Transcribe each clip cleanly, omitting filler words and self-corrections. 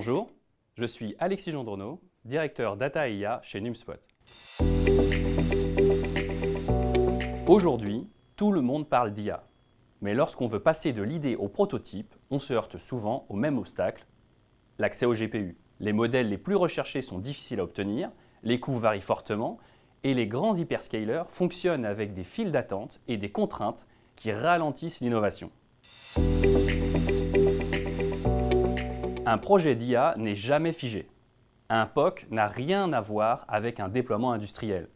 Bonjour, je suis Alexis Gendronneau, directeur Data et IA chez NumSpot. Aujourd'hui, tout le monde parle d'IA. Mais lorsqu'on veut passer de l'idée au prototype, on se heurte souvent au même obstacle, l'accès au GPU. Les modèles les plus recherchés sont difficiles à obtenir, les coûts varient fortement et les grands hyperscalers fonctionnent avec des files d'attente et des contraintes qui ralentissent l'innovation. Un projet d'IA n'est jamais figé. Un POC n'a rien à voir avec un déploiement industriel.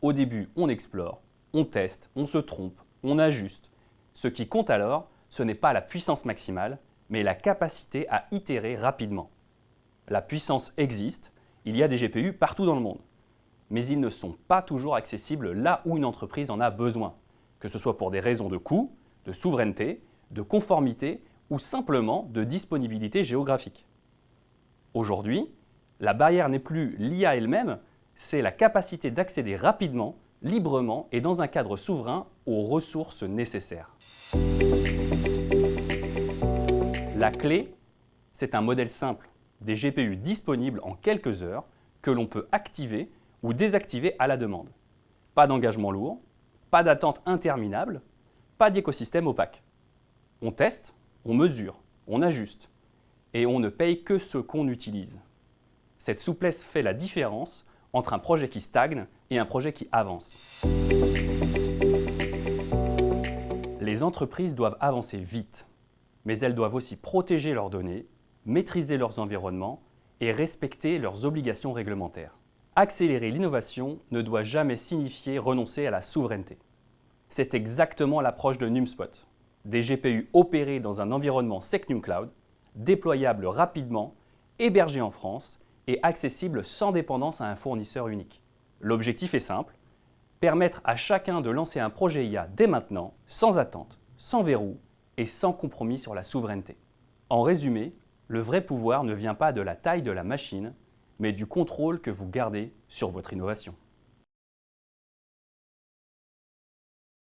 Au début, on explore, on teste, on se trompe, on ajuste. Ce qui compte alors, ce n'est pas la puissance maximale, mais la capacité à itérer rapidement. La puissance existe, il y a des GPU partout dans le monde. Mais ils ne sont pas toujours accessibles là où une entreprise en a besoin, que ce soit pour des raisons de coût, de souveraineté, de conformité ou simplement de disponibilité géographique. Aujourd'hui, la barrière n'est plus l'IA elle-même, c'est la capacité d'accéder rapidement, librement et dans un cadre souverain aux ressources nécessaires. La clé, c'est un modèle simple, des GPU disponibles en quelques heures que l'on peut activer ou désactiver à la demande. Pas d'engagement lourd, pas d'attente interminable, pas d'écosystème opaque. On teste, on mesure, on ajuste et on ne paye que ce qu'on utilise. Cette souplesse fait la différence entre un projet qui stagne et un projet qui avance. Les entreprises doivent avancer vite, mais elles doivent aussi protéger leurs données, maîtriser leurs environnements et respecter leurs obligations réglementaires. Accélérer l'innovation ne doit jamais signifier renoncer à la souveraineté. C'est exactement l'approche de NumSpot. Des GPU opérés dans un environnement Secnum Cloud, déployables rapidement, hébergés en France et accessibles sans dépendance à un fournisseur unique. L'objectif est simple, permettre à chacun de lancer un projet IA dès maintenant, sans attente, sans verrou et sans compromis sur la souveraineté. En résumé, le vrai pouvoir ne vient pas de la taille de la machine, mais du contrôle que vous gardez sur votre innovation.